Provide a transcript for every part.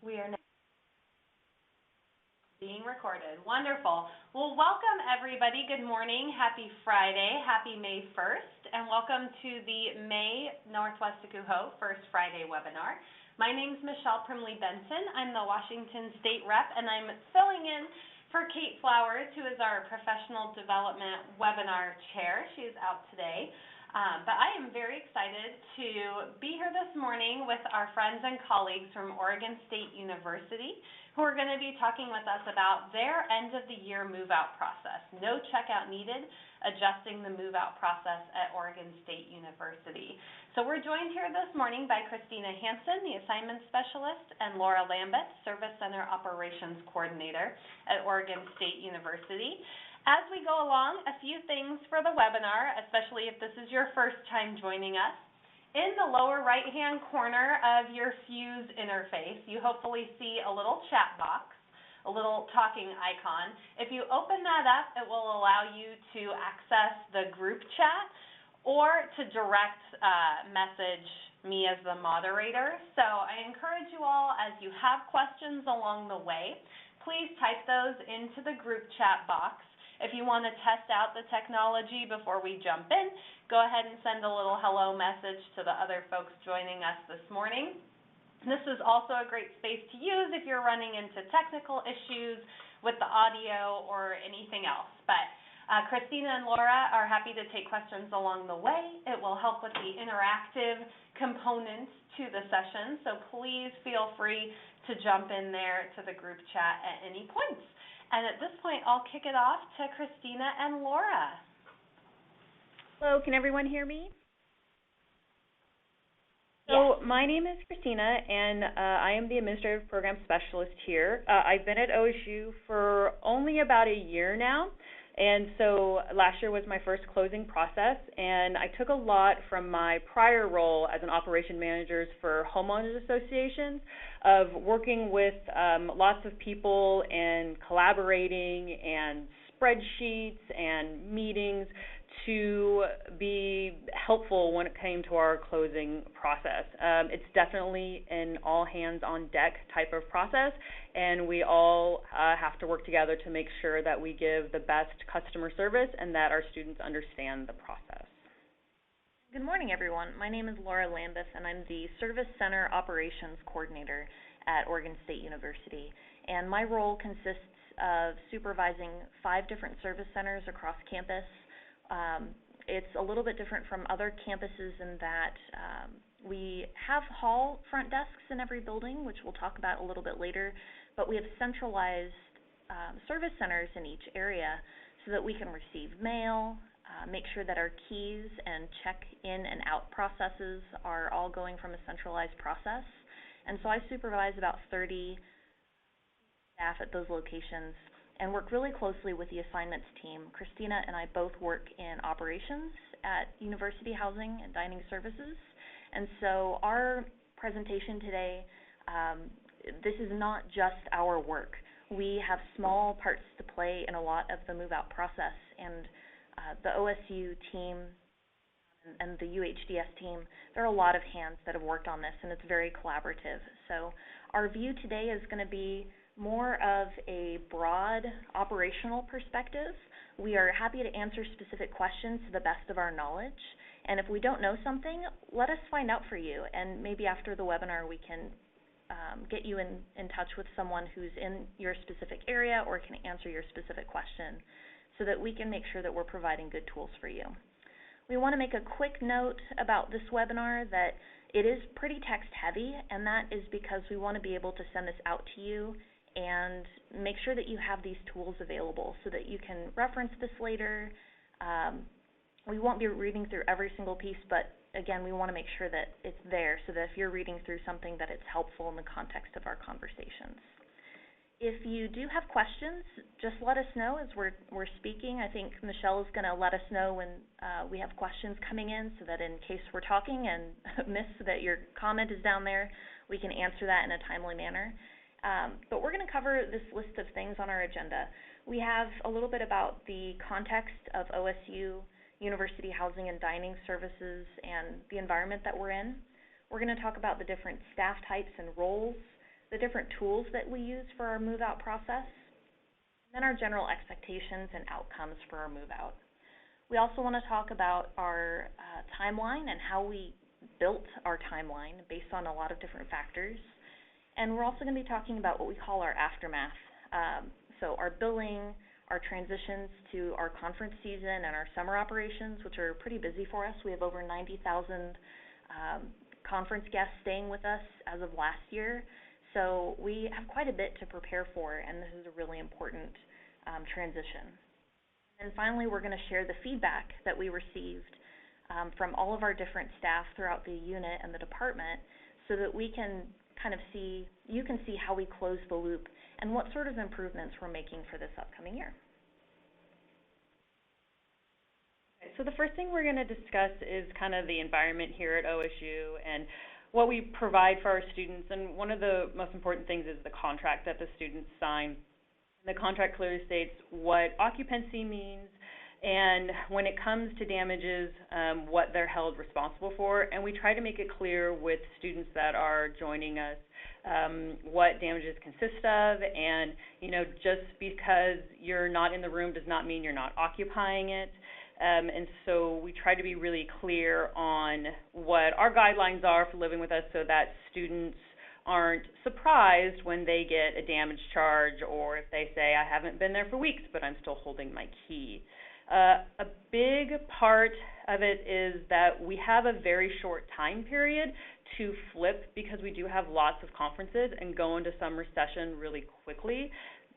We are now being recorded. Wonderful. Well, welcome everybody. Good morning. Happy Friday. Happy May 1st. And welcome to the May Northwest Akuho First Friday webinar. My name is Michelle Primley-Benson. I'm the Washington State Rep, and I'm filling in for Kate Flowers, who is our Professional Development Webinar Chair. She is out today. But I am very excited to be here this morning with our friends and colleagues from Oregon State University, who are going to be talking with us about their end-of-the-year move-out process. No checkout needed, adjusting the move-out process at Oregon State University. So we're joined here this morning by Christina Hansen, the Assignment Specialist, and Laura Lambeth, Service Center Operations Coordinator at Oregon State University. As we go along, a few things for the webinar, especially if this is your first time joining us. In the lower right-hand corner of your Fuse interface, you hopefully see a little chat box, a little talking icon. If you open that up, it will allow you to access the group chat or to direct message me as the moderator. So I encourage you all, as you have questions along the way, please type those into the group chat box. If you want to test out the technology before we jump in, go ahead and send a little hello message to the other folks joining us this morning. This is also a great space to use if you're running into technical issues with the audio or anything else. But Christina and Laura are happy to take questions along the way. It will help with the interactive components to the session, so please feel free to jump in there to the group chat at any point. And at this point, I'll kick it off to Christina and Laura. Hello, can everyone hear me? Yes. So my name is Christina, and I am the Administrative Program Specialist here. I've been at OSU for only about a year now, and so last year was my first closing process, and I took a lot from my prior role as an operation manager for homeowners associations of working with lots of people and collaborating and spreadsheets and meetings to be helpful when it came to our closing process. It's definitely an all-hands-on-deck type of process, and we all have to work together to make sure that we give the best customer service and that our students understand the process. Good morning, everyone. My name is Laura Lambeth, and I'm the Service Center Operations Coordinator at Oregon State University. And my role consists of supervising 5 different service centers across campus. It's a little bit different from other campuses in that we have hall front desks in every building, which we'll talk about a little bit later, but we have centralized service centers in each area so that we can receive mail, make sure that our keys and check-in and out processes are all going from a centralized process. And so I supervise about 30 staff at those locations and work really closely with the assignments team. Christina and I both work in operations at University Housing and Dining Services. And so our presentation today, this is not just our work. We have small parts to play in a lot of the move-out process, and the OSU team and the UHDS team, there are a lot of hands that have worked on this, and it's very collaborative. So our view today is going to be more of a broad operational perspective. We are happy to answer specific questions to the best of our knowledge, and if we don't know something, let us find out for you, and maybe after the webinar we can get you in touch with someone who's in your specific area or can answer your specific question so that we can make sure that we're providing good tools for you. We want to make a quick note about this webinar that it is pretty text heavy, and that is because we want to be able to send this out to you and make sure that you have these tools available so that you can reference this later. We won't be reading through every single piece, but again, we want to make sure that it's there so that if you're reading through something that it's helpful in the context of our conversations. If you do have questions, just let us know as we're speaking. I think Michelle is going to let us know when we have questions coming in so that in case we're talking and miss that your comment is down there, we can answer that in a timely manner. But we're going to cover this list of things on our agenda. We have a little bit about the context of OSU University Housing and Dining Services and the environment that we're in. We're going to talk about the different staff types and roles the different tools that we use for our move-out process, and then our general expectations and outcomes for our move-out. We also want to talk about our timeline and how we built our timeline based on a lot of different factors. And we're also going to be talking about what we call our aftermath. So our billing, our transitions to our conference season, and our summer operations, which are pretty busy for us. We have over 90,000 conference guests staying with us as of last year. So we have quite a bit to prepare for, and this is a really important transition. And finally, we're going to share the feedback that we received from all of our different staff throughout the unit and the department, so that we can kind of see, you can see how we close the loop and what sort of improvements we're making for this upcoming year. So the first thing we're going to discuss is kind of the environment here at OSU and what we provide for our students. And one of the most important things is the contract that the students sign. The contract clearly states what occupancy means, and when it comes to damages, what they're held responsible for. And we try to make it clear with students that are joining us what damages consist of, and just because you're not in the room does not mean you're not occupying it. And so we try to be really clear on what our guidelines are for living with us, so that students aren't surprised when they get a damage charge, or if they say, I haven't been there for weeks, but I'm still holding my key. A big part of it is that we have a very short time period to flip, because we do have lots of conferences and go into summer session really quickly.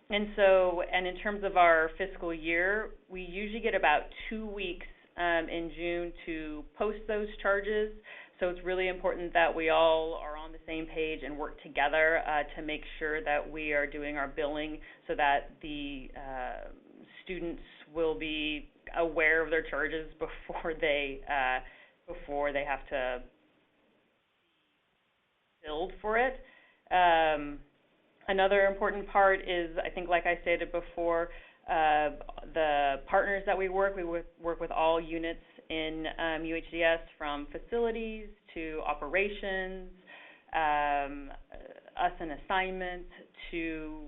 And in terms of our fiscal year, we usually get about 2 weeks in June to post those charges. So it's really important that we all are on the same page and work together to make sure that we are doing our billing, so that the students will be aware of their charges before they have to billed for it. Another important part is, I think, like I stated before, the partners that we work with all units in UHDS, from facilities to operations, us in assignment, to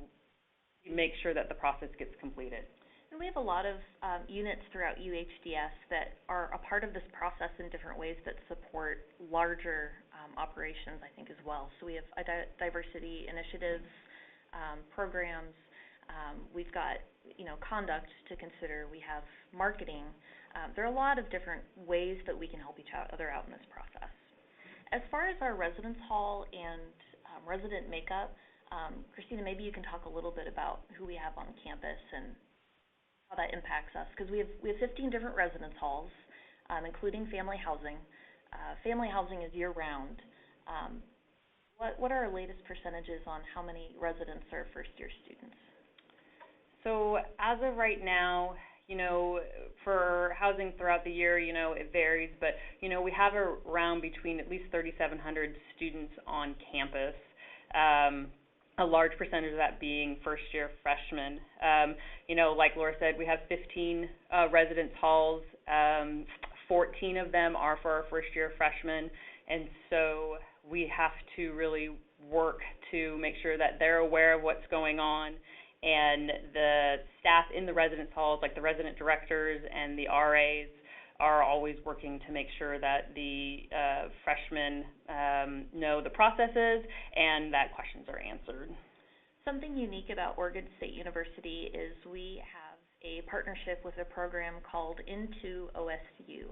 make sure that the process gets completed. And we have a lot of units throughout UHDS that are a part of this process in different ways that support larger operations, I think, as well. So we have diversity initiatives, programs. We've got, conduct to consider. We have marketing. There are a lot of different ways that we can help each other out in this process. As far as our residence hall and resident makeup, Christina, maybe you can talk a little bit about who we have on campus and how that impacts us, because we have 15 different residence halls, including family housing. Family housing is year-round. What are our latest percentages on how many residents are first-year students? So as of right now, for housing throughout the year, it varies, but, we have around between at least 3,700 students on campus, a large percentage of that being first-year freshmen. Like Laura said, we have 15 residence halls. 14 of them are for our first-year freshmen, and so we have to really work to make sure that they're aware of what's going on. And the staff in the residence halls, like the resident directors and the RAs, are always working to make sure that the freshmen know the processes and that questions are answered. Something unique about Oregon State University is we have a partnership with a program called Into OSU.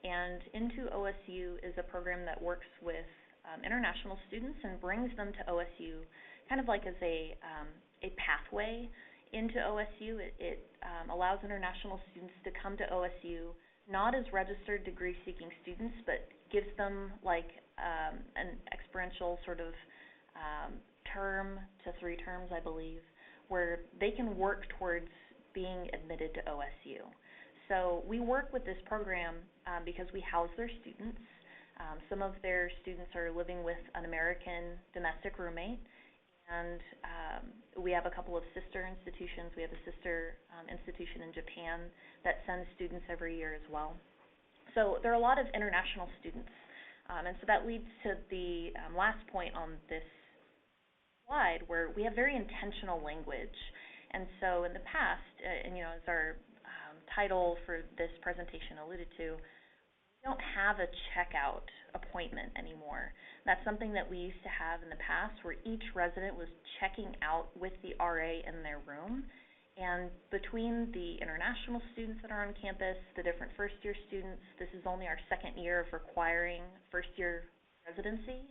And Into OSU is a program that works with international students and brings them to OSU kind of like as a pathway into OSU. It allows international students to come to OSU not as registered degree-seeking students, but gives them like an experiential sort of term to 3 terms, I believe, where they can work towards being admitted to OSU. So we work with this program because we house their students. Some of their students are living with an American domestic roommate, and we have a couple of sister institutions. We have a sister institution in Japan that sends students every year as well. So there are a lot of international students, and so that leads to the last point on this slide where we have very intentional language. And so in the past, and as our title for this presentation alluded to, we don't have a checkout appointment anymore. That's something that we used to have in the past where each resident was checking out with the RA in their room. And between the international students that are on campus, the different first-year students, this is only our second year of requiring first-year residency.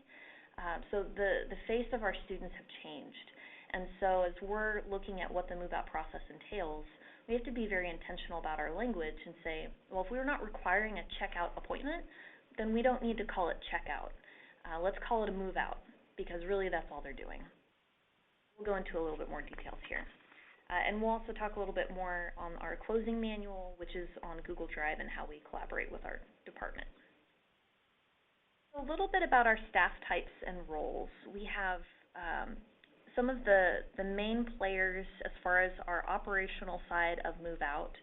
So the face of our students have changed. And so as we're looking at what the move-out process entails, we have to be very intentional about our language and say, well, if we're not requiring a checkout appointment, then we don't need to call it checkout. Let's call it a move-out, because really that's all they're doing. We'll go into a little bit more details here. And we'll also talk a little bit more on our closing manual, which is on Google Drive, and how we collaborate with our department. So a little bit about our staff types and roles. We have some of the main players as far as our operational side of Move Out.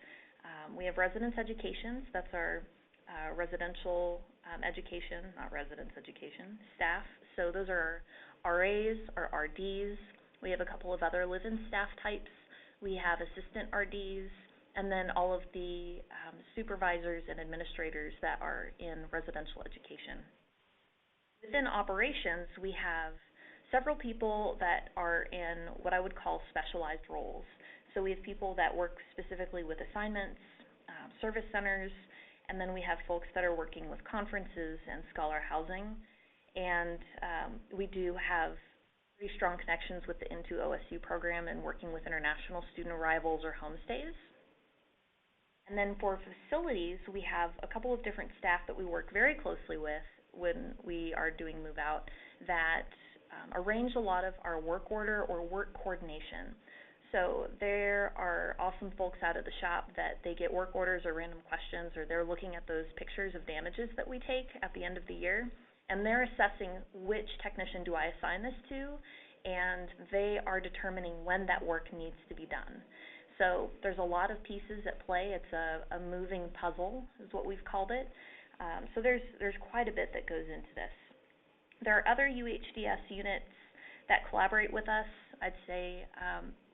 We have residence education, that's our residential education, not residence education, staff. So those are our RAs, our RDs. We have a couple of other live-in staff types. We have assistant RDs, and then all of the supervisors and administrators that are in residential education. Within operations, we have several people that are in what I would call specialized roles. So we have people that work specifically with assignments, service centers, and then we have folks that are working with conferences and scholar housing. And we do have pretty strong connections with the Into OSU program and working with international student arrivals or homestays. And then for facilities, we have a couple of different staff that we work very closely with when we are doing move out that arrange a lot of our work order or work coordination. So there are awesome folks out at the shop that they get work orders or random questions, or they're looking at those pictures of damages that we take at the end of the year, and they're assessing which technician do I assign this to, and they are determining when that work needs to be done. So there's a lot of pieces at play. It's a moving puzzle is what we've called it. So there's quite a bit that goes into this. There are other UHDS units that collaborate with us. I'd say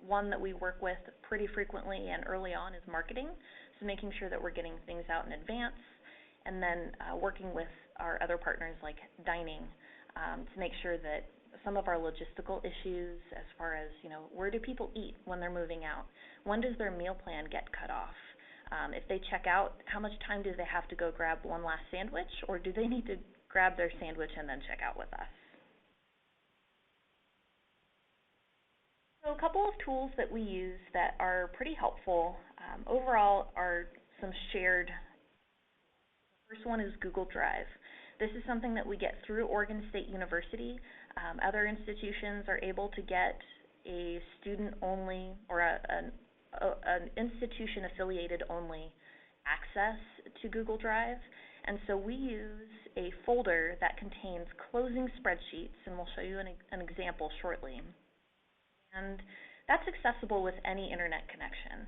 one that we work with pretty frequently and early on is marketing, so making sure that we're getting things out in advance, and then working with our other partners like dining to make sure that some of our logistical issues as far as, where do people eat when they're moving out? When does their meal plan get cut off? If they check out, how much time do they have to go grab one last sandwich, or do they need to grab their sandwich and then check out with us? So a couple of tools that we use that are pretty helpful overall are some shared. The first one is Google Drive. This is something that we get through Oregon State University. Other institutions are able to get a student-only or an institution-affiliated only access to Google Drive. And so we use a folder that contains closing spreadsheets, and we'll show you an example shortly. And that's accessible with any internet connection.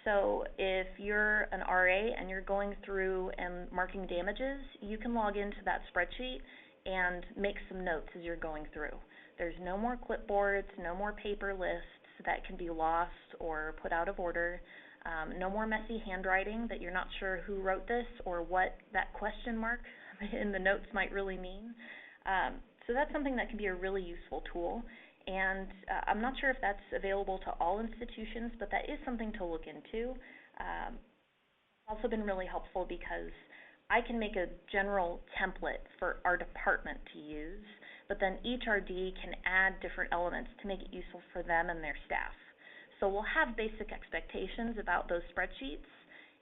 So if you're an RA and you're going through and marking damages, you can log into that spreadsheet and make some notes as you're going through. There's no more clipboards, no more paper lists that can be lost or put out of order, no more messy handwriting that you're not sure who wrote this or what that question mark in the notes might really mean. So that's something that can be a really useful tool. And I'm not sure if that's available to all institutions, but that is something to look into. It's also been really helpful because I can make a general template for our department to use, but then each RD can add different elements to make it useful for them and their staff. So we'll have basic expectations about those spreadsheets,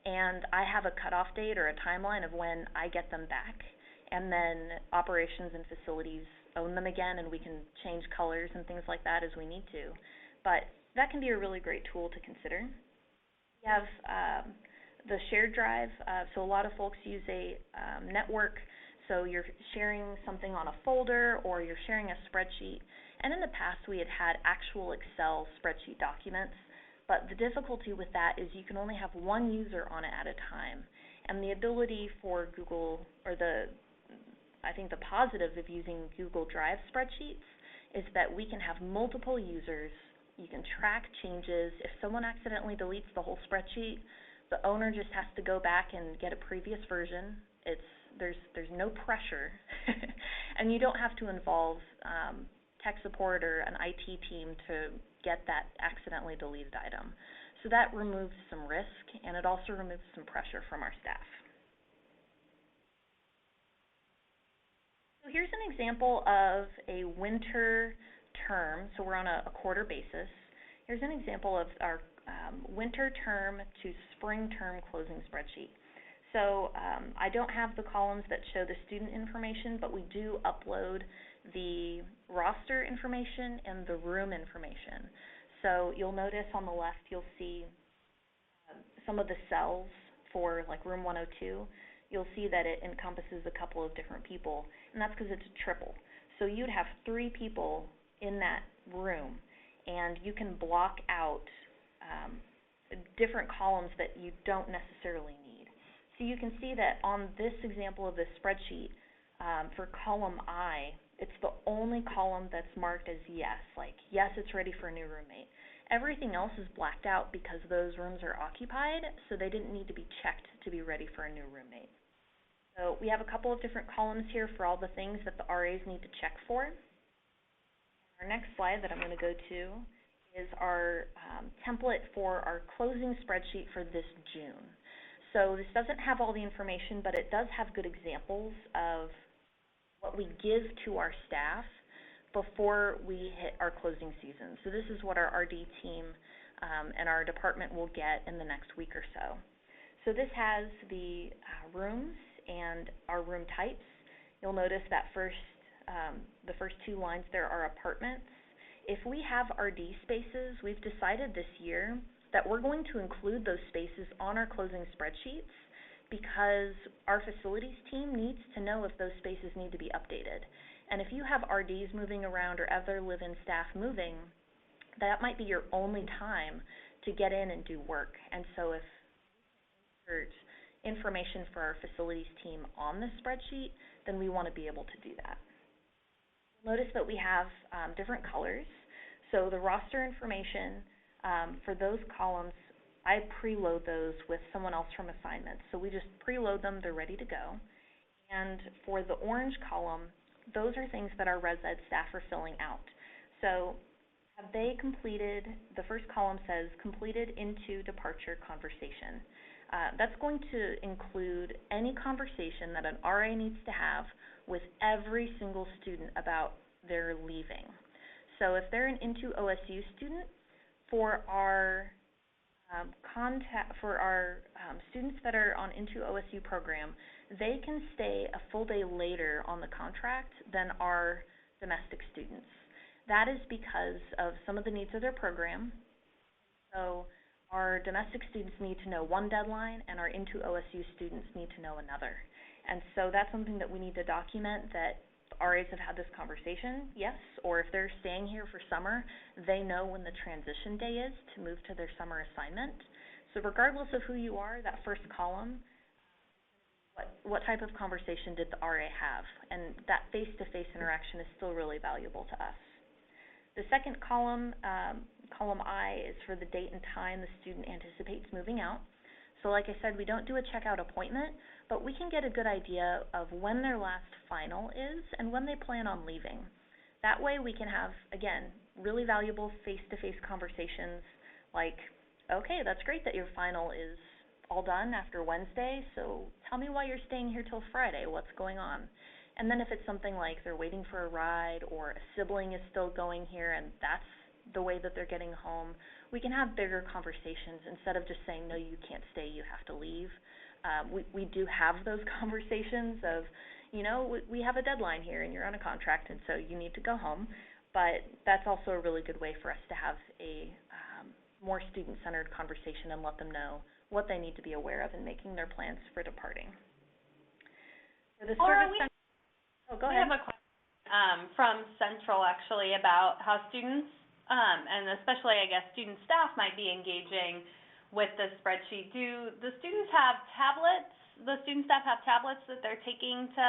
and I have a cutoff date or a timeline of when I get them back, and then operations and facilities own them again, and we can change colors and things like that as we need to. But that can be a really great tool to consider. We have the shared drive, so a lot of folks use a network, so you're sharing something on a folder or you're sharing a spreadsheet. And in the past we had actual Excel spreadsheet documents, but the difficulty with that is you can only have one user on it at a time. And the ability for Google, or I think the positive of using Google Drive spreadsheets is that we can have multiple users. You can track changes. If someone accidentally deletes the whole spreadsheet, the owner just has to go back and get a previous version. There's no pressure, and you don't have to involve tech support or an IT team to get that accidentally deleted item. So that removes some risk, and it also removes some pressure from our staff. So here's an example of a winter term. So we're on a quarter basis. Here's an example of our winter term to spring term closing spreadsheet. So I don't have the columns that show the student information, but we do upload the roster information and the room information. So you'll notice on the left, you'll see some of the cells for like room 102. You'll see that it encompasses a couple of different people, and that's because it's a triple. So you'd have 3 people in that room, and you can block out different columns that you don't necessarily need. So you can see that on this example of this spreadsheet, for column I, it's the only column that's marked as yes, like yes, it's ready for a new roommate. Everything else is blacked out because those rooms are occupied, so they didn't need to be checked to be ready for a new roommate. So we have a couple of different columns here for all the things that the RAs need to check for. Our next slide that I'm going to go to is our template for our closing spreadsheet for this June. So this doesn't have all the information, but it does have good examples of what we give to our staff before we hit our closing season. So this is what our RD team and our department will get in the next week or so. So this has the rooms and our room types. You'll notice that the first 2 lines there are apartments. If we have RD spaces, we've decided this year that we're going to include those spaces on our closing spreadsheets because our facilities team needs to know if those spaces need to be updated. And if you have RDs moving around or other live-in staff moving, that might be your only time to get in and do work. And so if we insert information for our facilities team on the spreadsheet, then we want to be able to do that. Notice that we have different colors. So the roster information, for those columns, I preload those with someone else from assignments. So we just preload them, they're ready to go. And for the orange column, those are things that our res ed staff are filling out. So have they completed, the first column says, completed into departure conversation. That's going to include any conversation that an RA needs to have with every single student about their leaving. So if they're an Into OSU student, for our students that are on Into OSU program, they can stay a full day later on the contract than our domestic students. That is because of some of the needs of their program. So our domestic students need to know one deadline, and our Into OSU students need to know another. And so that's something that we need to document, that RAs have had this conversation, yes, or if they're staying here for summer, they know when the transition day is to move to their summer assignment. So regardless of who you are, that first column, what type of conversation did the RA have? And that face-to-face interaction is still really valuable to us. The second column, column I, is for the date and time the student anticipates moving out. So like I said, we don't do a checkout appointment, but we can get a good idea of when their last final is and when they plan on leaving. That way we can have, again, really valuable face-to-face conversations like, okay, that's great that your final is all done after Wednesday, so tell me why you're staying here till Friday, what's going on? And then if it's something like they're waiting for a ride or a sibling is still going here and that's the way that they're getting home, we can have bigger conversations instead of just saying, no, you can't stay, you have to leave. We do have those conversations of, you know, we have a deadline here and you're on a contract and so you need to go home. But that's also a really good way for us to have a more student-centered conversation and let them know what they need to be aware of in making their plans for departing. For the Laura, service we have a question from Central actually about how students, and especially I guess student staff might be engaging with the spreadsheet. Do the students have tablets? The student staff have tablets that they're taking to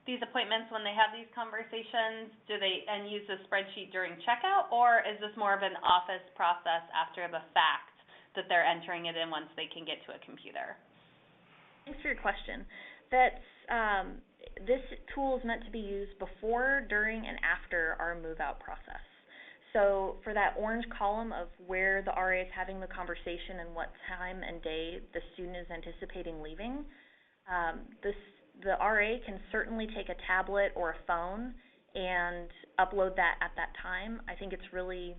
these appointments when they have these conversations? And use the spreadsheet during checkout, or is this more of an office process after the fact that they're entering it in once they can get to a computer? Thanks for your question. This tool is meant to be used before, during, and after our move-out process. So for that orange column of where the RA is having the conversation and what time and day the student is anticipating leaving, the RA can certainly take a tablet or a phone and upload that at that time. I think it's really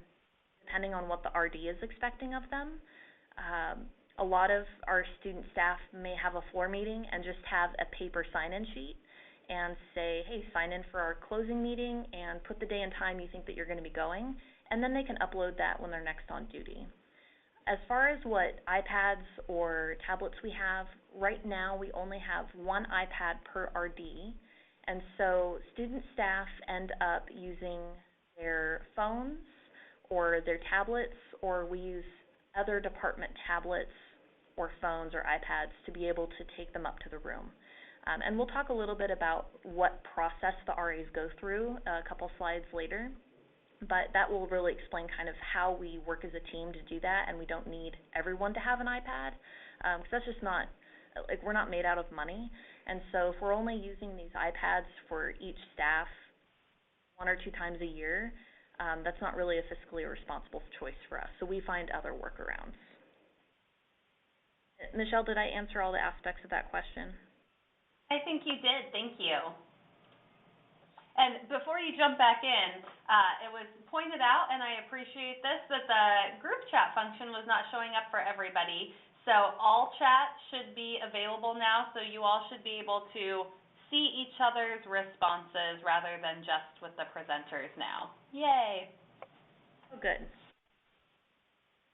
depending on what the RD is expecting of them. A lot of our student staff may have a floor meeting and just have a paper sign-in sheet and say, hey, sign in for our closing meeting and put the day and time you think that you're going to be going, and then they can upload that when they're next on duty. As far as what iPads or tablets we have, right now we only have one iPad per RD, and so student staff end up using their phones or their tablets, or we use other department tablets or phones or iPads to be able to take them up to the room. And we'll talk a little bit about what process the RAs go through a couple slides later, but that will really explain kind of how we work as a team to do that, and we don't need everyone to have an iPad, because that's just not, like, we're not made out of money. And so if we're only using these iPads for each staff 1 or 2 times a year, that's not really a fiscally responsible choice for us, so we find other workarounds. Michelle, did I answer all the aspects of that question? I think you did. Thank you. And before you jump back in, it was pointed out, and I appreciate this, that the group chat function was not showing up for everybody. So all chat should be available now, so you all should be able to see each other's responses rather than just with the presenters now. Yay. Oh, good.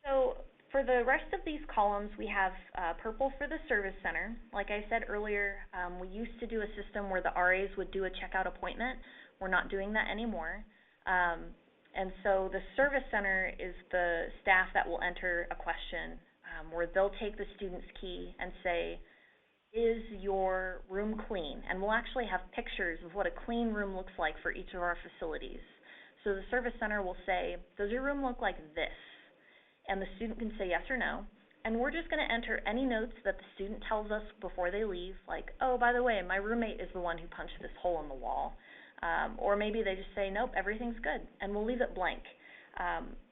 So for the rest of these columns, we have purple for the service center. Like I said earlier, we used to do a system where the RAs would do a checkout appointment. We're not doing that anymore. And so the service center is the staff that will enter a question where they'll take the student's key and say, is your room clean? And we'll actually have pictures of what a clean room looks like for each of our facilities. So the service center will say, does your room look like this? And the student can say yes or no, and we're just going to enter any notes that the student tells us before they leave, like, oh, by the way, my roommate is the one who punched this hole in the wall, or maybe they just say, nope, everything's good, and we'll leave it blank.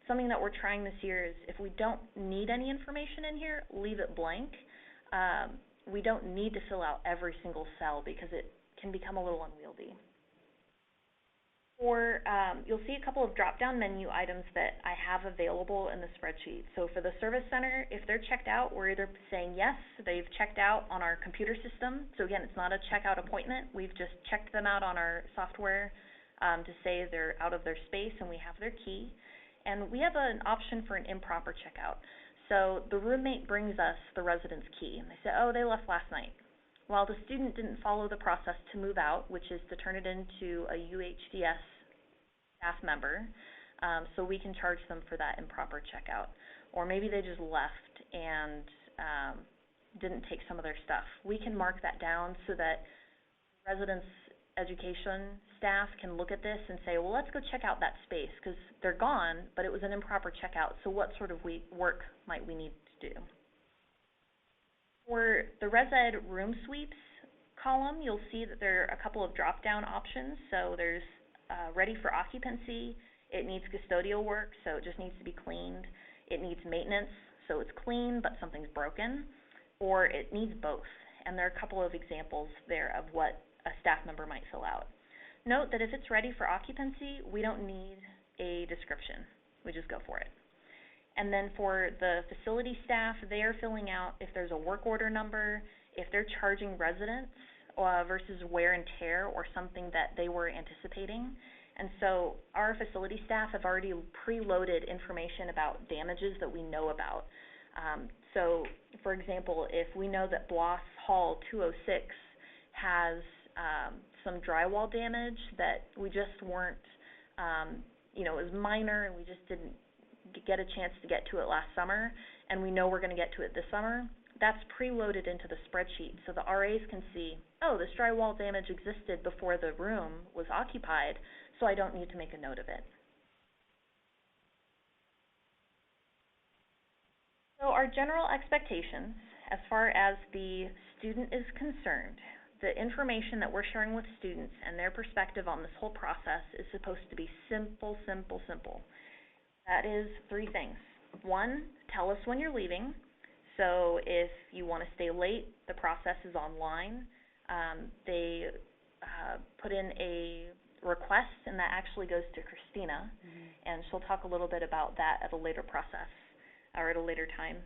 Something that we're trying this year is if we don't need any information in here, leave it blank. We don't need to fill out every single cell because it can become a little unwieldy. Or you'll see a couple of drop-down menu items that I have available in the spreadsheet. So for the service center, if they're checked out, we're either saying yes, they've checked out on our computer system. So again, it's not a checkout appointment. We've just checked them out on our software to say they're out of their space and we have their key. And we have an option for an improper checkout. So the roommate brings us the resident's key, and they say, oh, they left last night. Well, the student didn't follow the process to move out, which is to turn it into a UHDS staff member, so we can charge them for that improper checkout. Or maybe they just left and didn't take some of their stuff. We can mark that down so that residents' education staff can look at this and say, well, let's go check out that space because they're gone, but it was an improper checkout, so what sort of work might we need to do? For the Res Ed room sweeps column, you'll see that there are a couple of drop-down options. So there's ready for occupancy. It needs custodial work, so it just needs to be cleaned. It needs maintenance, so it's clean but something's broken. Or it needs both. And there are a couple of examples there of what a staff member might fill out. Note that if it's ready for occupancy, we don't need a description. We just go for it. And then for the facility staff, they are filling out if there's a work order number, if they're charging residents versus wear and tear or something that they were anticipating. And so our facility staff have already preloaded information about damages that we know about. So, for example, if we know that Bloss Hall 206 has some drywall damage that we just weren't, it was minor and we just didn't get a chance to get to it last summer, and we know we're going to get to it this summer, that's preloaded into the spreadsheet, so the RAs can see, oh, this drywall damage existed before the room was occupied, so I don't need to make a note of it. So our general expectations, as far as the student is concerned, the information that we're sharing with students and their perspective on this whole process is supposed to be simple, simple, simple. That is 3 things. 1, tell us when you're leaving. So if you want to stay late, the process is online. They put in a request, and that actually goes to Christina, and she'll talk a little bit about that at a later process, or at a later time.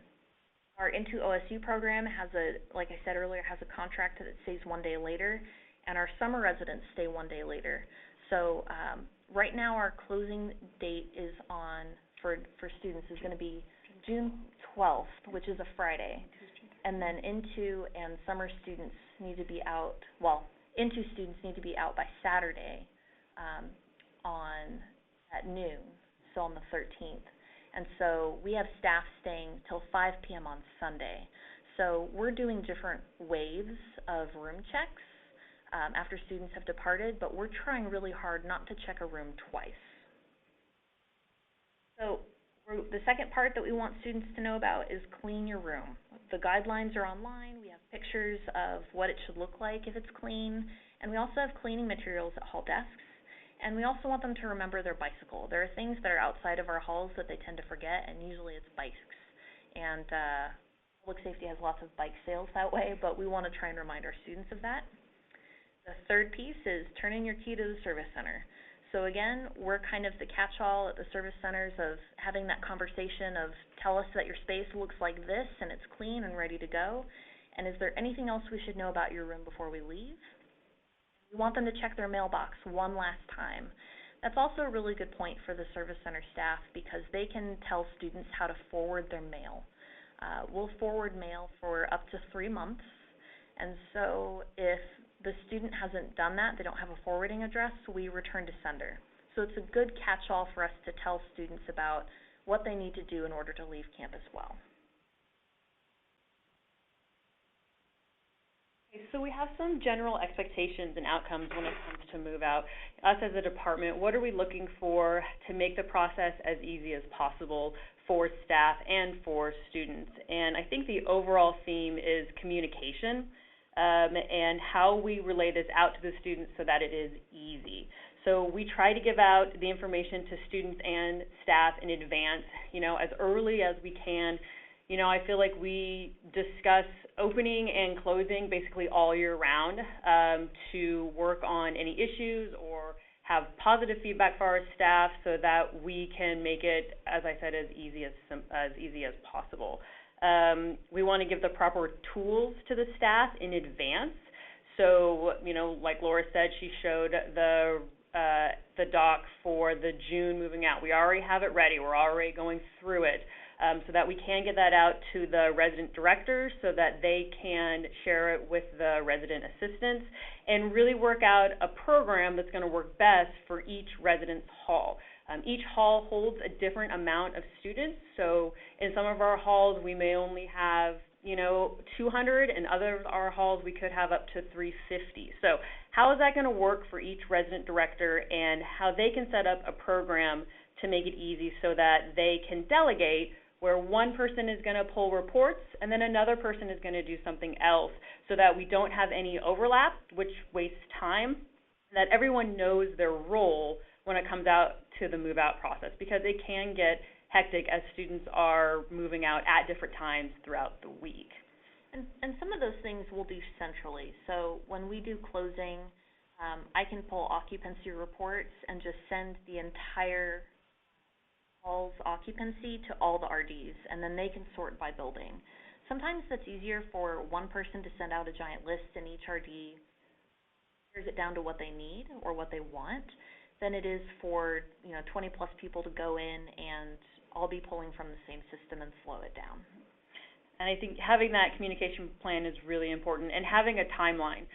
Our Into OSU program has like I said earlier, has a contract that stays 1 day later, and our summer residents stay 1 day later. So right now our closing date is for students is going to be June 12th, which is a Friday. And then Into and summer students need to be out, Into students need to be out by Saturday at noon, so on the 13th. And so we have staff staying till 5 p.m. on Sunday. So we're doing different waves of room checks after students have departed, but we're trying really hard not to check a room twice. So the second part that we want students to know about is clean your room. The guidelines are online. We have pictures of what it should look like if it's clean. And we also have cleaning materials at hall desks. And we also want them to remember their bicycle. There are things that are outside of our halls that they tend to forget, and usually it's bikes. And public safety has lots of bike sales that way, but we want to try and remind our students of that. The third piece is turn in your key to the service center. So again, we're kind of the catch-all at the service centers of having that conversation of tell us that your space looks like this and it's clean and ready to go. And is there anything else we should know about your room before we leave? We want them to check their mailbox one last time. That's also a really good point for the service center staff because they can tell students how to forward their mail. We'll forward mail for up to 3 months, and so if the student hasn't done that, they don't have a forwarding address, we return to sender. So it's a good catch-all for us to tell students about what they need to do in order to leave campus well. So we have some general expectations and outcomes when it comes to move out. Us as a department, what are we looking for to make the process as easy as possible for staff and for students? And I think the overall theme is communication and how we relay this out to the students so that it is easy. So we try to give out the information to students and staff in advance, as early as we can. I feel like we discuss opening and closing basically all year round to work on any issues or have positive feedback for our staff so that we can make it, as I said, as easy as possible. We want to give the proper tools to the staff in advance. So, like Laura said, she showed the doc for the June moving out. We already have it ready. We're already going through it. So that we can get that out to the resident directors so that they can share it with the resident assistants and really work out a program that's going to work best for each residence hall. Each hall holds a different amount of students, so in some of our halls we may only have 200, and other of our halls we could have up to 350. So how is that going to work for each resident director and how they can set up a program to make it easy so that they can delegate where one person is going to pull reports and then another person is going to do something else so that we don't have any overlap, which wastes time, and that everyone knows their role when it comes out to the move-out process, because it can get hectic as students are moving out at different times throughout the week. And some of those things we'll do centrally. So when we do closing, I can pull occupancy reports and just send the entire hall's occupancy to all the RDs, and then they can sort by building. Sometimes that's easier for one person to send out a giant list and each RD narrows it down to what they need or what they want than it is for 20 plus people to go in and all be pulling from the same system and slow it down. And I think having that communication plan is really important, and having a timeline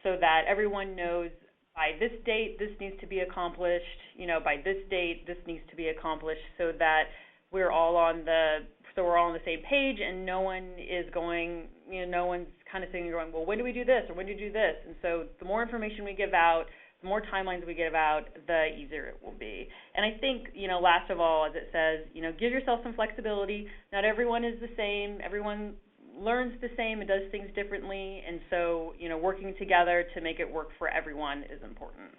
so that everyone knows by this date this needs to be accomplished, by this date this needs to be accomplished, so that we're all on the so we're all on the same page, and no one is going, no one's kind of sitting and going, well, when do we do this, or when do we do this? And so the more information we give out, the more timelines we give out, the easier it will be. And I think, last of all, as it says, give yourself some flexibility. Not everyone is the same. Everyone learns the same and does things differently. And so, working together to make it work for everyone is important.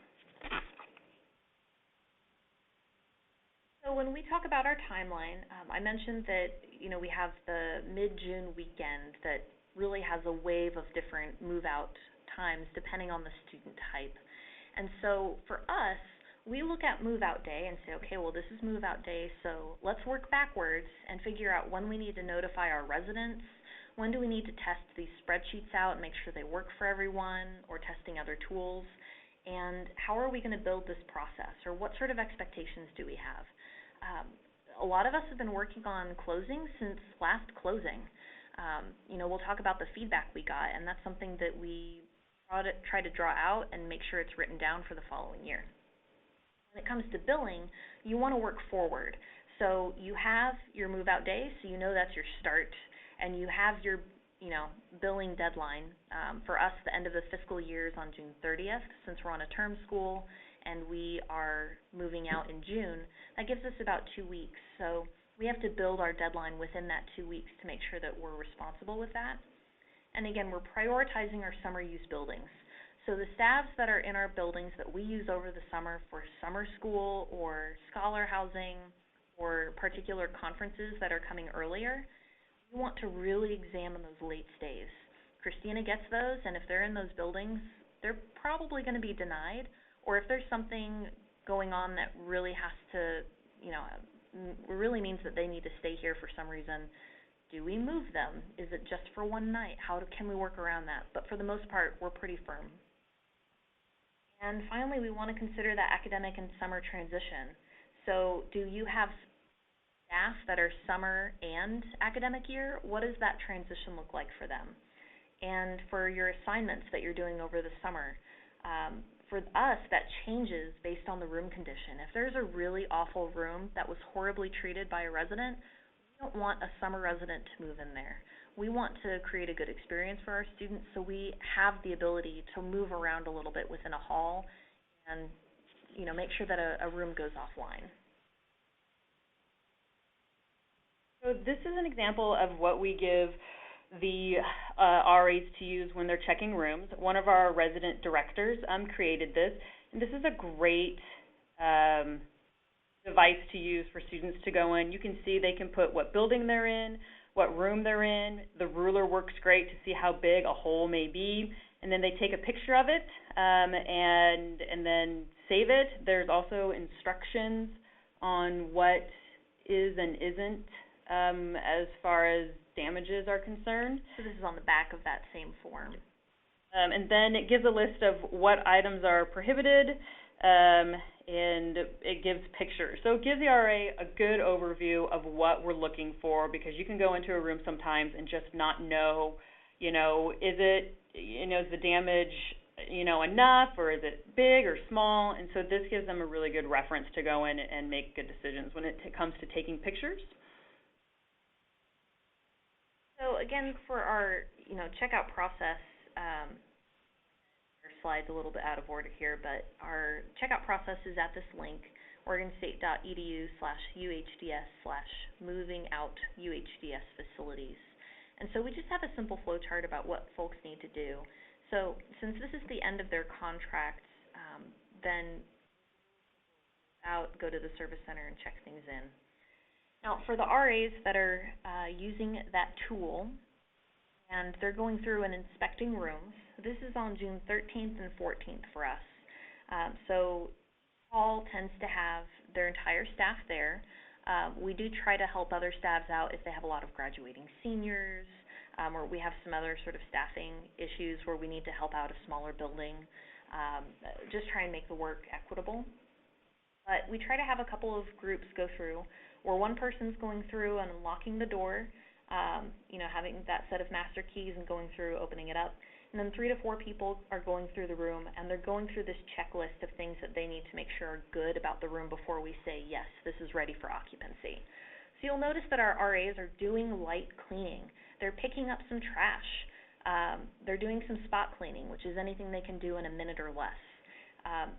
So when we talk about our timeline, I mentioned that, we have the mid-June weekend that really has a wave of different move-out times depending on the student type. And so for us, we look at move-out day and say, okay, well, this is move-out day, so let's work backwards and figure out when we need to notify our residents, when do we need to test these spreadsheets out and make sure they work for everyone, or testing other tools, and how are we going to build this process, or what sort of expectations do we have? A lot of us have been working on closing since last closing. We'll talk about the feedback we got, and that's something that we try to draw out and make sure it's written down for the following year. When it comes to billing, you want to work forward. So you have your move-out day, so that's your start, and you have your billing deadline. For us, the end of the fiscal year is on June 30th, since we're on a term school and we are moving out in June. That gives us about 2 weeks. So we have to build our deadline within that 2 weeks to make sure that we're responsible with that. And again, we're prioritizing our summer use buildings. So the staffs that are in our buildings that we use over the summer for summer school or scholar housing or particular conferences that are coming earlier, we want to really examine those late stays. Christina gets those, and if they're in those buildings, they're probably going to be denied, or if there's something going on that really has to, really means that they need to stay here for some reason, do we move them? Is it just for one night? Can we work around that? But for the most part, we're pretty firm. And finally, we want to consider that academic and summer transition. So do you have staff that are summer and academic year? What does that transition look like for them? And for your assignments that you're doing over the summer, for us, that changes based on the room condition. If there's a really awful room that was horribly treated by a resident, we don't want a summer resident to move in there. We want to create a good experience for our students, so we have the ability to move around a little bit within a hall and, make sure that a room goes offline. So this is an example of what we give the RAs to use when they're checking rooms. One of our resident directors created this, and this is a great device to use for students to go in. You can see they can put what building they're in, what room they're in. The ruler works great to see how big a hole may be, and then they take a picture of it and then save it. There's also instructions on what is and isn't as far as damages are concerned. So this is on the back of that same form. And then it gives a list of what items are prohibited, and it gives pictures. So it gives the RA a good overview of what we're looking for, because you can go into a room sometimes and just not know, is the damage, enough, or is it big or small? And so this gives them a really good reference to go in and make good decisions when it comes to taking pictures. So again, for our, checkout process, our slide's a little bit out of order here, but our checkout process is at this link, oregonstate.edu/UHDS/moving-out-UHDS facilities. And so we just have a simple flow chart about what folks need to do. So since this is the end of their contract, then go to the service center and check things in. Now, for the RAs that are using that tool and they're going through and inspecting rooms, this is on June 13th and 14th for us. So hall tends to have their entire staff there. We do try to help other staffs out if they have a lot of graduating seniors, or we have some other sort of staffing issues where we need to help out a smaller building, just try and make the work equitable. But we try to have a couple of groups go through where one person's going through and unlocking the door, having that set of master keys and going through, opening it up. And then 3 to 4 people are going through the room, and they're going through this checklist of things that they need to make sure are good about the room before we say, yes, this is ready for occupancy. So you'll notice that our RAs are doing light cleaning. They're picking up some trash. They're doing some spot cleaning, which is anything they can do in a minute or less.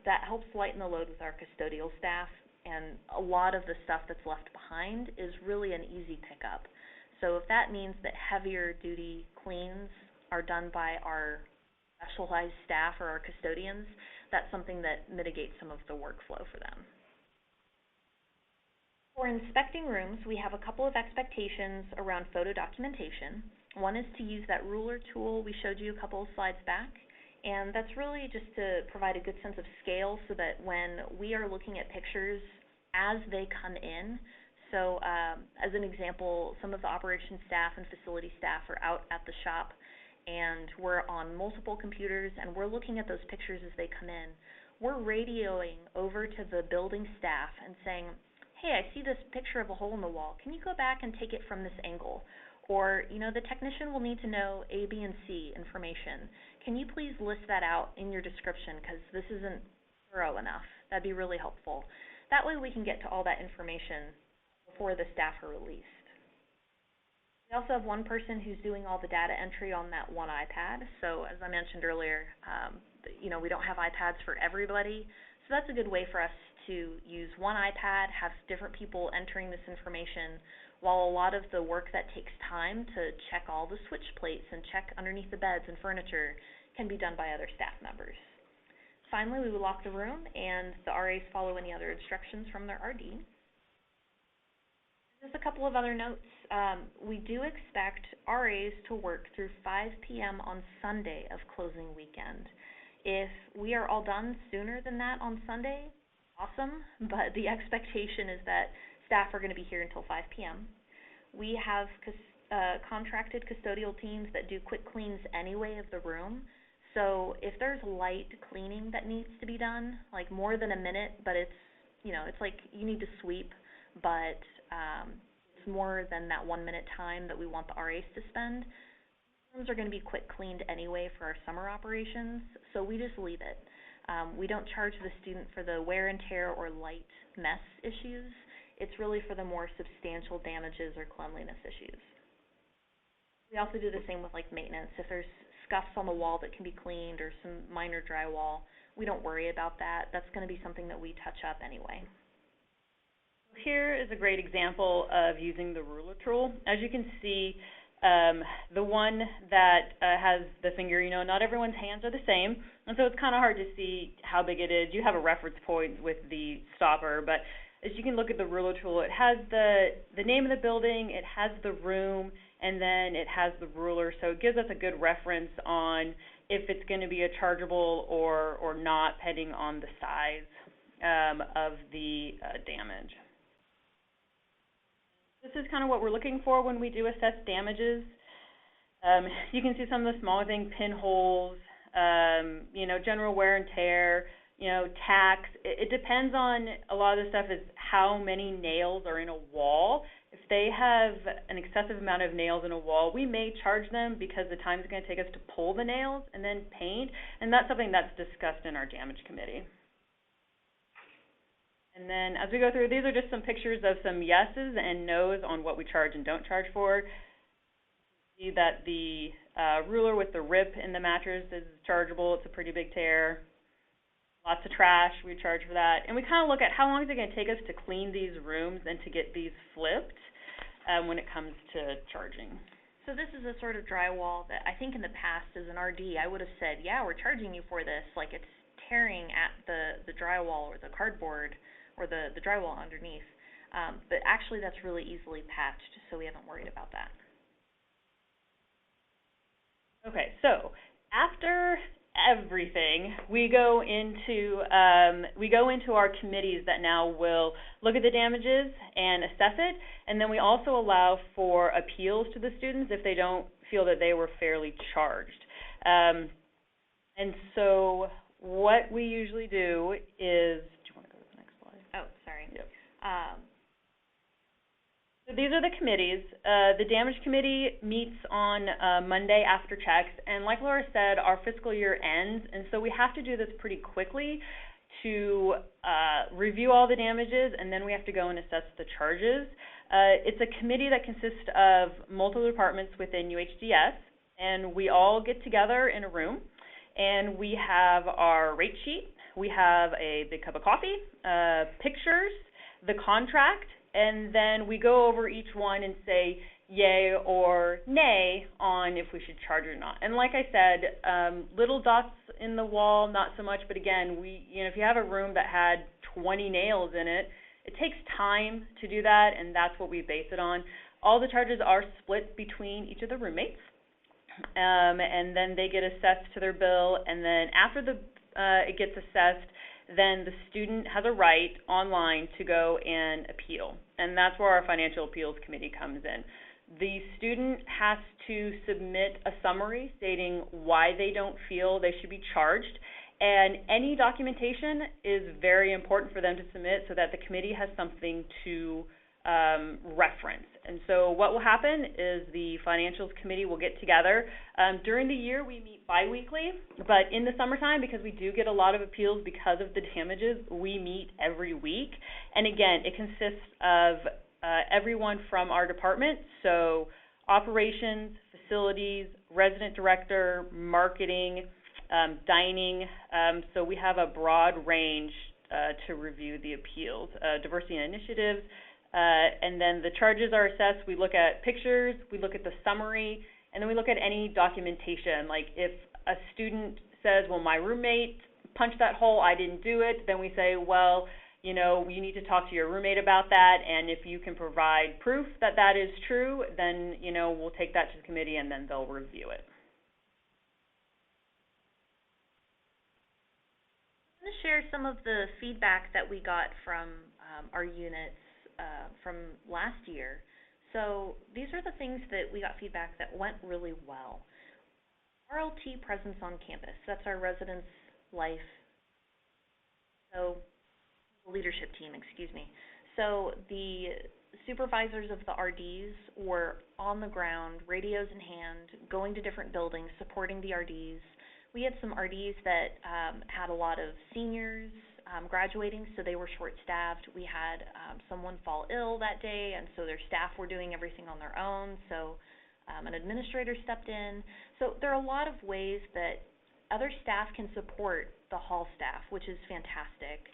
That helps lighten the load with our custodial staff, and a lot of the stuff that's left behind is really an easy pickup. So if that means that heavier duty cleans are done by our specialized staff or our custodians, that's something that mitigates some of the workflow for them. For inspecting rooms, we have a couple of expectations around photo documentation. One is to use that ruler tool we showed you a couple of slides back, and that's really just to provide a good sense of scale so that when we are looking at pictures as they come in, so as an example, some of the operations staff and facility staff are out at the shop and we're on multiple computers and we're looking at those pictures as they come in. We're radioing over to the building staff and saying, hey, I see this picture of a hole in the wall. Can you go back and take it from this angle? Or, you know, the technician will need to know A, B, and C information. Can you please list that out in your description because this isn't thorough enough? That'd be really helpful. That way we can get to all that information before the staff are released. We also have one person who's doing all the data entry on that one iPad. So as I mentioned earlier, you know, we don't have iPads for everybody. So that's a good way for us to use one iPad, have different people entering this information, while a lot of the work that takes time to check all the switch plates and check underneath the beds and furniture can be done by other staff members. Finally, we will lock the room and the RAs follow any other instructions from their RD. Just a couple of other notes. We do expect RAs to work through 5 p.m. on Sunday of closing weekend. If we are all done sooner than that on Sunday, awesome, but the expectation is that staff are going to be here until 5 p.m. We have contracted custodial teams that do quick cleans anyway of the room, so if there's light cleaning that needs to be done, like more than a minute, but it's, you know, it's like you need to sweep, but it's more than that 1 minute time that we want the RAs to spend. Rooms are going to be quick cleaned anyway for our summer operations, so we just leave it. We don't charge the student for the wear and tear or light mess issues. It's really for the more substantial damages or cleanliness issues. We also do the same with like maintenance. If there's scuffs on the wall that can be cleaned or some minor drywall, we don't worry about that. That's going to be something that we touch up anyway. Here is a great example of using the ruler tool. As you can see, the one that has the finger, you know, not everyone's hands are the same, and so it's kind of hard to see how big it is. You have a reference point with the stopper, but as you can look at the ruler tool, it has the name of the building, it has the room, and then it has the ruler, so it gives us a good reference on if it's going to be a chargeable or not, depending on the size of the damage. This is kind of what we're looking for when we do assess damages. You can see some of the smaller things, pinholes, you know, general wear and tear, you know, tacks. It depends on, a lot of the stuff is how many nails are in a wall. If they have an excessive amount of nails in a wall, we may charge them because the time it's going to take us to pull the nails and then paint, and that's something that's discussed in our damage committee. And then as we go through, these are just some pictures of some yeses and nos on what we charge and don't charge for. You see that the ruler with the rip in the mattress is chargeable. It's a pretty big tear. Lots of trash, we charge for that. And we kind of look at how long is it going to take us to clean these rooms and to get these flipped when it comes to charging. So this is a sort of drywall that I think in the past as an RD I would have said, yeah, we're charging you for this, like it's tearing at the drywall or the cardboard or the drywall underneath. But actually that's really easily patched, so we haven't worried about that. Okay, so after everything, we go into our committees that now will look at the damages and assess it, and then we also allow for appeals to the students if they don't feel that they were fairly charged. And so what we usually do is, do you want to go to the next slide? Oh, sorry. Yep. So these are the committees. The damage committee meets on Monday after checks, and like Laura said, our fiscal year ends, and so we have to do this pretty quickly to review all the damages, and then we have to go and assess the charges. It's a committee that consists of multiple departments within UHDS, and we all get together in a room, and we have our rate sheet, we have a big cup of coffee, pictures, the contract, and then we go over each one and say yay or nay on if we should charge or not. And like I said, little dots in the wall, not so much, but again, if you have a room that had 20 nails in it, it takes time to do that, and that's what we base it on. All the charges are split between each of the roommates, and then they get assessed to their bill, and then after it gets assessed, then the student has a right online to go and appeal, and that's where our financial appeals committee comes in. The student has to submit a summary stating why they don't feel they should be charged, and any documentation is very important for them to submit so that the committee has something to reference. And so what will happen is the financials committee will get together. During the year, we meet bi-weekly, but in the summertime, because we do get a lot of appeals because of the damages, we meet every week. And again, it consists of everyone from our department, so operations, facilities, resident director, marketing, dining, so we have a broad range to review the appeals, diversity and initiatives, and then the charges are assessed. We look at pictures, we look at the summary, and then we look at any documentation. Like if a student says, well, my roommate punched that hole, I didn't do it, then we say, well, you need to talk to your roommate about that, and if you can provide proof that that is true, then, we'll take that to the committee and then they'll review it. I'm going to share some of the feedback that we got from our units from last year. So these are the things that we got feedback that went really well. RLT presence on campus, that's our residence life, so leadership team, So the supervisors of the RDs were on the ground, radios in hand, going to different buildings, supporting the RDs. We had some RDs that had a lot of seniors graduating, so they were short-staffed. We had someone fall ill that day, and so their staff were doing everything on their own, so an administrator stepped in. So there are a lot of ways that other staff can support the hall staff, which is fantastic.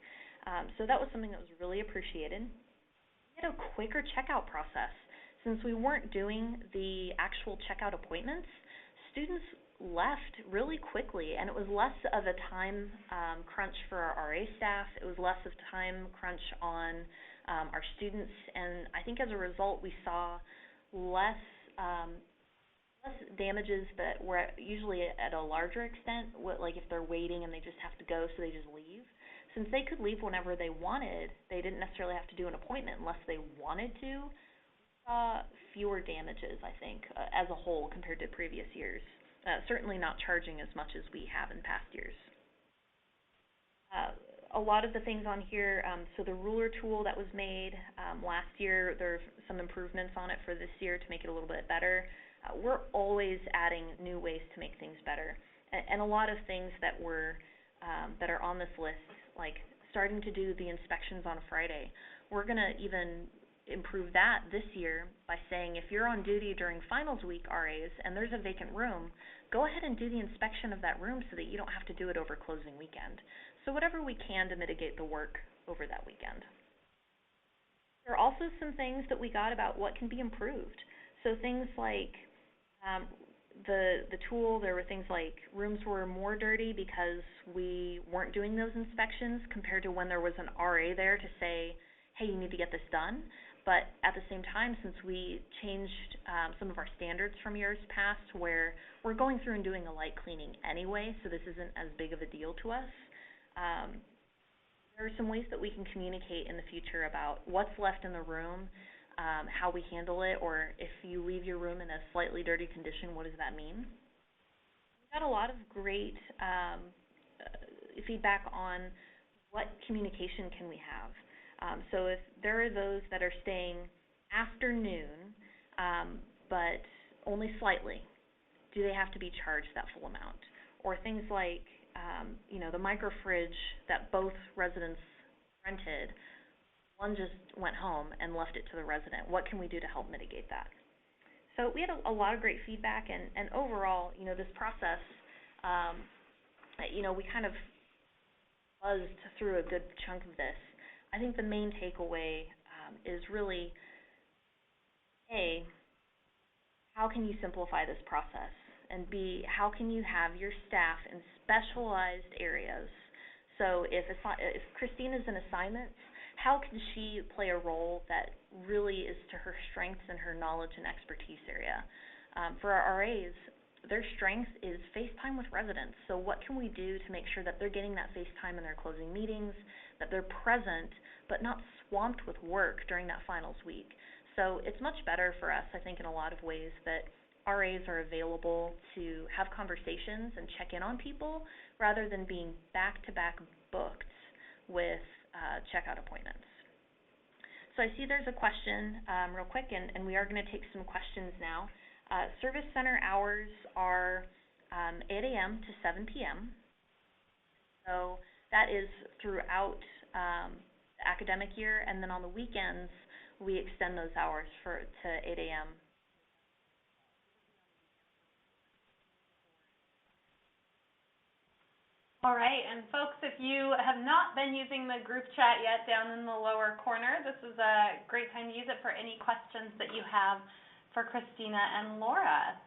So that was something that was really appreciated. We had a quicker checkout process. Since we weren't doing the actual checkout appointments, students left really quickly, and it was less of a time crunch for our RA staff. It was less of time crunch on our students, and I think as a result we saw less damages that were usually at a larger extent, like if they're waiting and they just have to go, so they just leave. Since they could leave whenever they wanted, they didn't necessarily have to do an appointment unless they wanted to. Fewer damages, I think, as a whole compared to previous years. Certainly not charging as much as we have in past years. A lot of the things on here, so the ruler tool that was made last year, there's some improvements on it for this year to make it a little bit better. We're always adding new ways to make things better. And a lot of things that that are on this list, like starting to do the inspections on a Friday. We're going to even improve that this year by saying if you're on duty during finals week RAs and there's a vacant room, go ahead and do the inspection of that room so that you don't have to do it over closing weekend. So whatever we can to mitigate the work over that weekend. There are also some things that we got about what can be improved. So things like the tool, there were things like rooms were more dirty because we weren't doing those inspections compared to when there was an RA there to say, hey, you need to get this done. But at the same time, since we changed some of our standards from years past where we're going through and doing a light cleaning anyway, so this isn't as big of a deal to us, there are some ways that we can communicate in the future about what's left in the room, how we handle it, or if you leave your room in a slightly dirty condition, what does that mean? We got a lot of great feedback on what communication can we have. So if there are those that are staying after noon, but only slightly, do they have to be charged that full amount? Or things like, the micro fridge that both residents rented, one just went home and left it to the resident. What can we do to help mitigate that? So we had a lot of great feedback, and overall, this process, we kind of buzzed through a good chunk of this. I think the main takeaway is really, A, how can you simplify this process? And B, how can you have your staff in specialized areas? So if Christina's in assignments, how can she play a role that really is to her strengths and her knowledge and expertise area? For our RAs, their strength is face time with residents. So what can we do to make sure that they're getting that face time in their closing meetings, that they're present, but not swamped with work during that finals week? So it's much better for us, I think, in a lot of ways that RAs are available to have conversations and check in on people rather than being back-to-back booked with checkout appointments. So I see there's a question real quick, and we are going to take some questions now. Service center hours are 8 a.m. to 7 p.m. So that is throughout the academic year, and then on the weekends we extend those hours to 8 a.m. All right, and folks, if you have not been using the group chat yet down in the lower corner, this is a great time to use it for any questions that you have for Christina and Laura.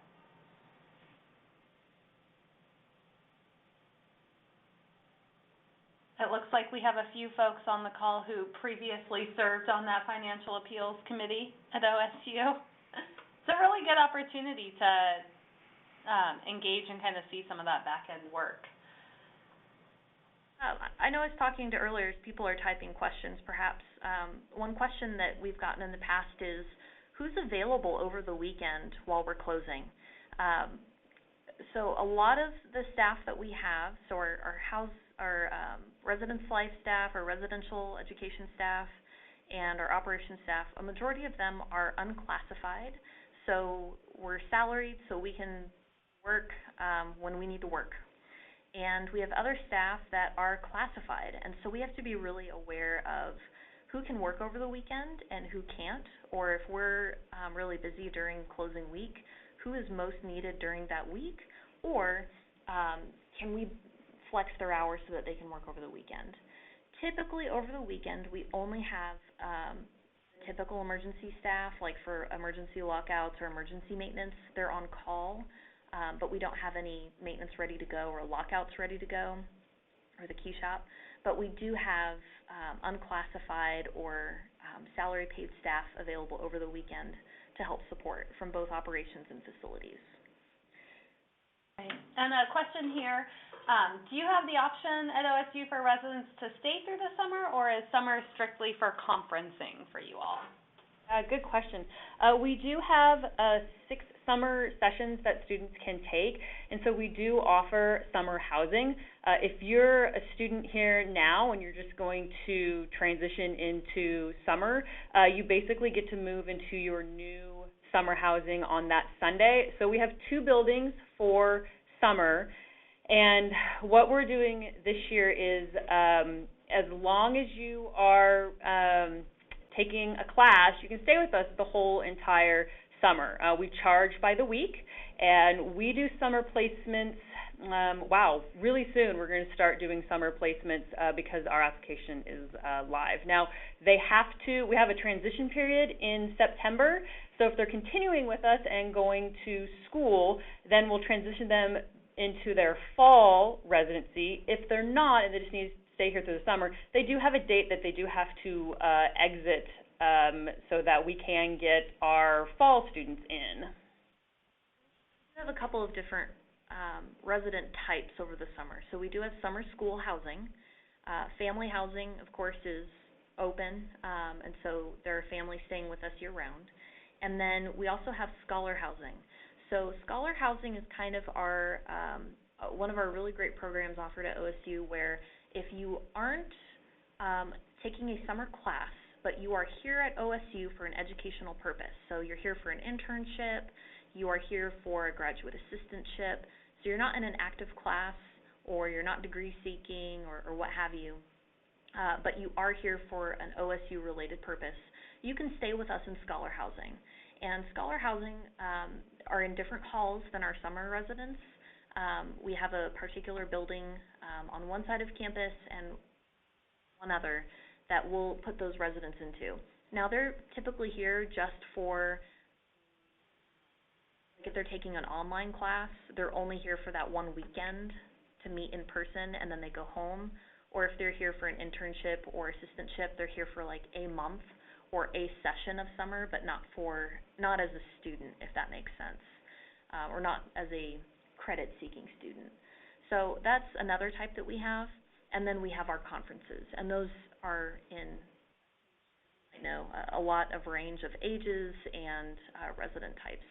It looks like we have a few folks on the call who previously served on that Financial Appeals Committee at OSU. It's a really good opportunity to engage and kind of see some of that back-end work. I know I was talking to earlier as people are typing questions, perhaps. One question that we've gotten in the past is, who's available over the weekend while we're closing? So a lot of the staff that we have, so our residence life staff, our residential education staff, and our operations staff, a majority of them are unclassified. So we're salaried, so we can work when we need to work. And we have other staff that are classified, and so we have to be really aware of who can work over the weekend and who can't, or if we're really busy during closing week, who is most needed during that week, or can we flex their hours so that they can work over the weekend. Typically over the weekend, we only have typical emergency staff, like for emergency lockouts or emergency maintenance. They're on call. But we don't have any maintenance ready to go or lockouts ready to go, or the key shop. But we do have unclassified or salary paid staff available over the weekend to help support from both operations and facilities. Right. And a question here, do you have the option at OSU for residents to stay through the summer, or is summer strictly for conferencing for you all? Good question. We do have 6 summer sessions that students can take, and so we do offer summer housing. If you're a student here now and you're just going to transition into summer, you basically get to move into your new summer housing on that Sunday. So we have 2 buildings for summer, and what we're doing this year is as long as you are taking a class, you can stay with us the whole entire summer. We charge by the week, and we do summer placements. Really soon we're going to start doing summer placements because our application is live. Now, we have a transition period in September, so if they're continuing with us and going to school, then we'll transition them into their fall residency. If they're not, and they just need to stay here through the summer, they do have a date that they do have to exit so that we can get our fall students in. We have a couple of different resident types over the summer. So we do have summer school housing. Family housing, of course, is open, and so there are families staying with us year-round. And then we also have scholar housing. So scholar housing is kind of our one of our really great programs offered at OSU, where if you aren't taking a summer class, but you are here at OSU for an educational purpose, so you're here for an internship, you are here for a graduate assistantship, so you're not in an active class or you're not degree seeking or what have you, but you are here for an OSU-related purpose, you can stay with us in scholar housing. And scholar housing are in different halls than our summer residents. We have a particular building on one side of campus and one other that we'll put those residents into. Now, they're typically here just for, like if they're taking an online class, they're only here for that one weekend to meet in person and then they go home. Or if they're here for an internship or assistantship, they're here for like a month or a session of summer, but not as a student, if that makes sense, or not as a credit-seeking student. So that's another type that we have. And then we have our conferences, and those are in, a lot of range of ages and resident types.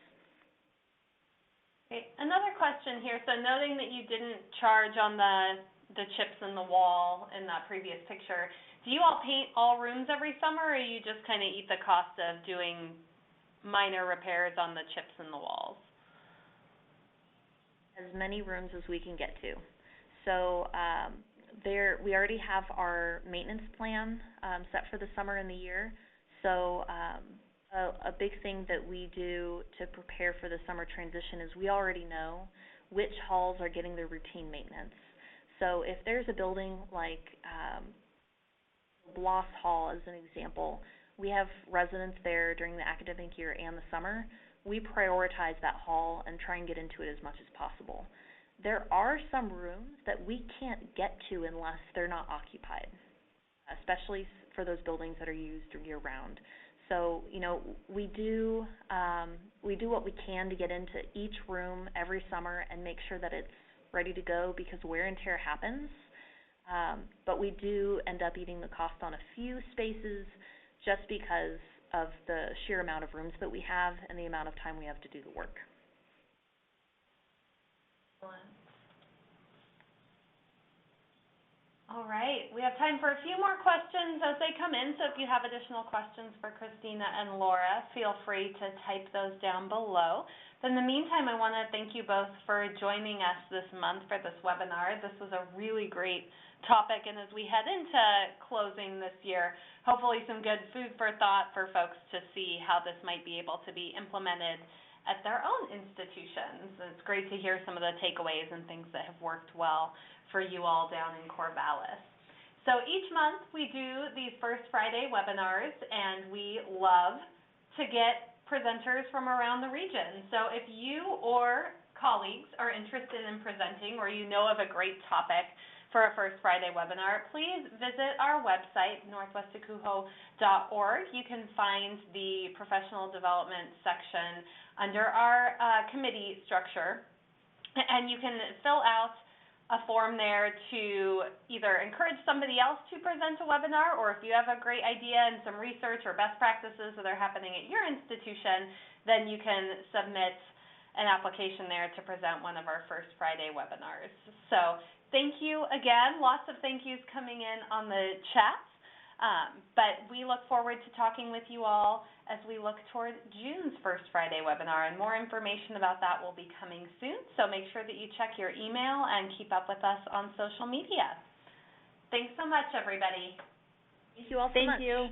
Okay, another question here. So noting that you didn't charge on the chips in the wall in that previous picture, do you all paint all rooms every summer, or you just kind of eat the cost of doing minor repairs on the chips in the walls? As many rooms as we can get to. So we already have our maintenance plan set for the summer and the year. So a big thing that we do to prepare for the summer transition is we already know which halls are getting their routine maintenance. So if there's a building like Bloss Hall, as an example, we have residents there during the academic year and the summer. We prioritize that hall and try and get into it as much as possible. There are some rooms that we can't get to unless they're not occupied, especially for those buildings that are used year-round. So, we do what we can to get into each room every summer and make sure that it's ready to go because wear and tear happens. But we do end up eating the cost on a few spaces just because of the sheer amount of rooms that we have and the amount of time we have to do the work. All right, we have time for a few more questions as they come in, so if you have additional questions for Christina and Laura, feel free to type those down below. But in the meantime, I want to thank you both for joining us this month for this webinar. This was a really great topic, and as we head into closing this year, hopefully some good food for thought for folks to see how this might be able to be implemented at their own institutions. It's great to hear some of the takeaways and things that have worked well for you all down in Corvallis. So each month we do these First Friday webinars, and we love to get presenters from around the region. So if you or colleagues are interested in presenting, or you know of a great topic for a First Friday webinar, please visit our website, northwestacooho.org. You can find the professional development section under our committee structure, and you can fill out a form there to either encourage somebody else to present a webinar, or if you have a great idea and some research or best practices that are happening at your institution, then you can submit an application there to present one of our First Friday webinars. So thank you again. Lots of thank yous coming in on the chat. But we look forward to talking with you all as we look toward June's First Friday webinar, and more information about that will be coming soon. So make sure that you check your email and keep up with us on social media. Thanks so much, everybody. Thank you all so much. Thank you.